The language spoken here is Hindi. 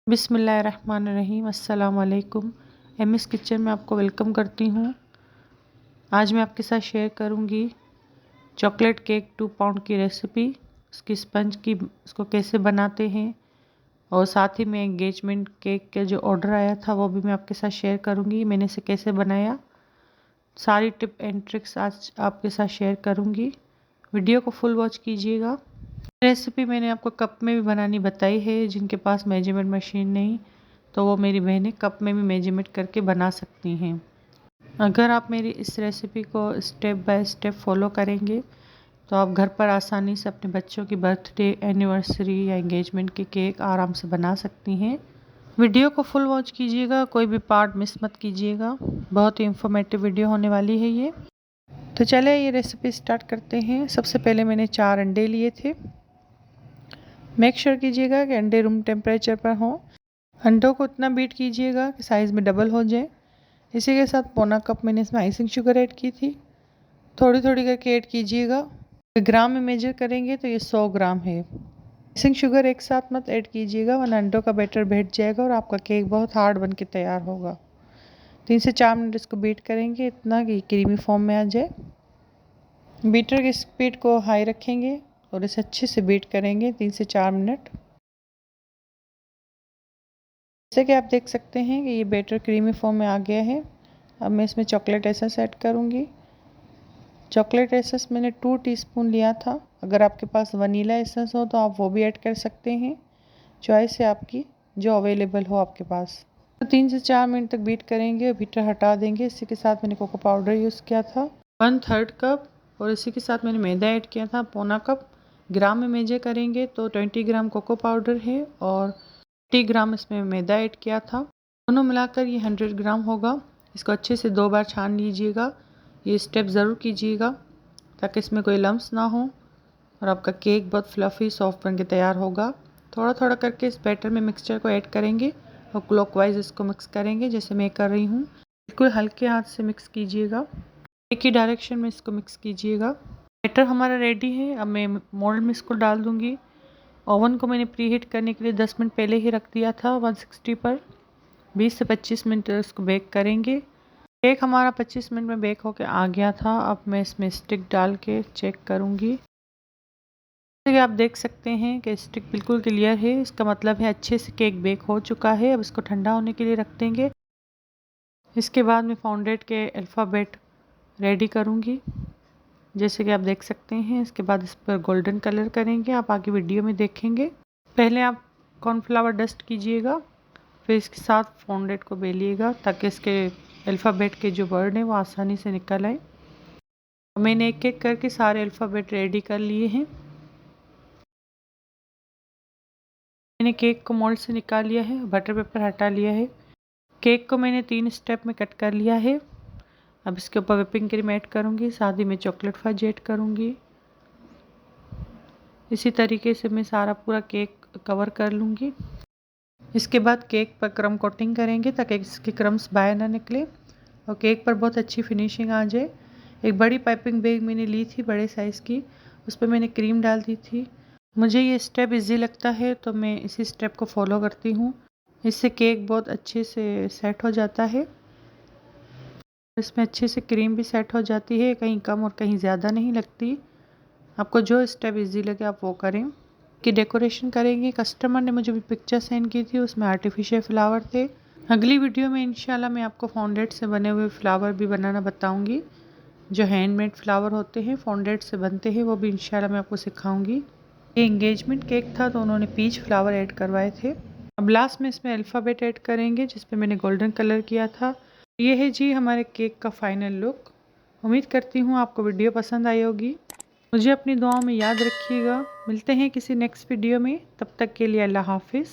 बिस्मिल्लाहिर्रहमानिर्रहीम। अस्सलाम वालेकुम। एमएस किचन में आपको वेलकम करती हूँ। आज मैं आपके साथ शेयर करूँगी चॉकलेट केक 2 पाउंड की रेसिपी। उसकी स्पंज की उसको कैसे बनाते हैं और साथ ही में एंगेजमेंट केक का जो ऑर्डर आया था वो भी मैं आपके साथ शेयर करूँगी। मैंने इसे कैसे बनाया, सारी टिप एंड ट्रिक्स आज आपके साथ शेयर करूँगी। वीडियो को फुल वॉच कीजिएगा। रेसिपी मैंने आपको कप में भी बनानी बताई है। जिनके पास मेजरमेंट मशीन नहीं तो वो मेरी बहनें कप में भी मेजरमेंट करके बना सकती हैं। अगर आप मेरी इस रेसिपी को स्टेप बाय स्टेप फॉलो करेंगे तो आप घर पर आसानी से अपने बच्चों की बर्थडे, एनिवर्सरी या एंगेजमेंट के केक आराम से बना सकती हैं। वीडियो को फुल वॉच कीजिएगा, कोई भी पार्ट मिस मत कीजिएगा। बहुत ही इंफॉर्मेटिव वीडियो होने वाली है ये। तो चले ये रेसिपी स्टार्ट करते हैं। सबसे पहले मैंने 4 अंडे लिए थे। मेक श्योर कीजिएगा कि अंडे रूम टेम्परेचर पर हों। अंडों को इतना बीट कीजिएगा कि साइज़ में डबल हो जाए। इसी के साथ पौना कप मैंने इसमें आइसिंग शुगर ऐड की थी। थोड़ी थोड़ी करके ऐड कीजिएगा। ग्राम में मेजर करेंगे तो ये 100 ग्राम है। आइसिंग शुगर एक साथ मत ऐड कीजिएगा वरना अंडों का बैटर बैठ जाएगा और आपका केक बहुत हार्ड बन के तैयार होगा। 3 से 4 मिनट इसको बीट करेंगे इतना कि क्रीमी फॉर्म में आ जाए। बीटर की स्पीड को हाई रखेंगे और इसे अच्छे से बीट करेंगे 3 से 4 मिनट। जैसे कि आप देख सकते हैं कि ये बैटर क्रीमी फॉर्म में आ गया है। अब मैं इसमें चॉकलेट एसेंस ऐड करूँगी। चॉकलेट एसेंस मैंने 2 टीस्पून लिया था। अगर आपके पास वनीला एसेंस हो तो आप वो भी ऐड कर सकते हैं। चॉइस है आपकी, जो अवेलेबल हो आपके पास। तो 3 से 4 मिनट तक बीट करेंगे और बीटर हटा देंगे। इसी के साथ मैंने कोको पाउडर यूज़ किया था 1/3 कप और इसी के साथ मैंने मैदा ऐड किया था पौना कप। ग्राम में मेजर करेंगे तो 20 ग्राम कोको पाउडर है और 80 ग्राम इसमें मैदा ऐड किया था। दोनों मिलाकर ये 100 ग्राम होगा। इसको अच्छे से 2 बार छान लीजिएगा। ये स्टेप ज़रूर कीजिएगा ताकि इसमें कोई लम्स ना हो और आपका केक बहुत फ्लफ़ी सॉफ्ट बन के तैयार होगा। थोड़ा थोड़ा करके इस बैटर में मिक्सचर को ऐड करेंगे और क्लॉकवाइज इसको मिक्स करेंगे जैसे मैं कर रही हूँ। बिल्कुल हल्के हाथ से मिक्स कीजिएगा। एक ही डायरेक्शन में इसको मिक्स कीजिएगा। बैटर हमारा रेडी है। अब मैं मोल्ड में इसको डाल दूँगी। ओवन को मैंने प्री हीट करने के लिए 10 मिनट पहले ही रख दिया था 160 पर। 20 से 25 मिनट इसको बेक करेंगे। केक हमारा 25 मिनट में बेक होकर आ गया था। अब मैं इसमें स्टिक डाल के चेक करूँगी। जैसे कि आप देख सकते हैं कि स्टिक बिल्कुल क्लियर है। इसका मतलब है अच्छे से केक बेक हो चुका है। अब इसको ठंडा होने के लिए रख देंगे। इसके बाद मैं फाउंडेड के अल्फ़ाबेट रेडी करूँगी जैसे कि आप देख सकते हैं। इसके बाद इस पर गोल्डन कलर करेंगे, आप आगे वीडियो में देखेंगे। पहले आप कॉर्नफ्लावर डस्ट कीजिएगा, फिर इसके साथ फाउंडेड को बेलिएगा ताकि इसके अल्फ़ाबेट के जो वर्ड हैं वो आसानी से निकल आए। मैंने एक एक करके सारे अल्फ़ाबेट रेडी कर लिए हैं। मैंने केक को मोल्ड से निकाल लिया है, बटर पेपर हटा लिया है। केक को मैंने 3 स्टेप में कट कर लिया है। अब इसके ऊपर व्हिपिंग क्रीम ऐड करूँगी, साथ ही मैं चॉकलेट फज ऐड करूँगी। इसी तरीके से मैं सारा पूरा केक कवर कर लूँगी। इसके बाद केक पर क्रम कोटिंग करेंगे ताकि इसके क्रम्स बाहर ना निकले और केक पर बहुत अच्छी फिनिशिंग आ जाए। एक बड़ी पाइपिंग बैग मैंने ली थी बड़े साइज़ की, उस पर मैंने क्रीम डाल दी थी। मुझे ये स्टेप इजी लगता है तो मैं इसी स्टेप को फॉलो करती हूँ। इससे केक बहुत अच्छे से सेट हो जाता है। इसमें अच्छे से क्रीम भी सेट हो जाती है, कहीं कम और कहीं ज़्यादा नहीं लगती। आपको जो स्टेप इजी लगे आप वो करें। कि डेकोरेशन करेंगे। कस्टमर ने मुझे भी पिक्चर सेंड की थी, उसमें आर्टिफिशियल फ्लावर थे। अगली वीडियो में इंशाल्लाह मैं आपको फाउंडेड से बने हुए फ्लावर भी बनाना बताऊंगी। जो हैंडमेड फ्लावर होते हैं फाउंडेड से बनते हैं वो भी इंशाल्लाह मैं आपको सिखाऊंगी। ये एंगेजमेंट केक था तो उन्होंने पीच फ्लावर ऐड करवाए थे। अब लास्ट में इसमें अल्फ़ाबेट ऐड करेंगे जिसपे मैंने गोल्डन कलर किया था। ये है जी हमारे केक का फाइनल लुक। उम्मीद करती हूँ आपको वीडियो पसंद आई होगी। मुझे अपनी दुआओं में याद रखिएगा। मिलते हैं किसी नेक्स्ट वीडियो में, तब तक के लिए अल्लाह हाफिज़।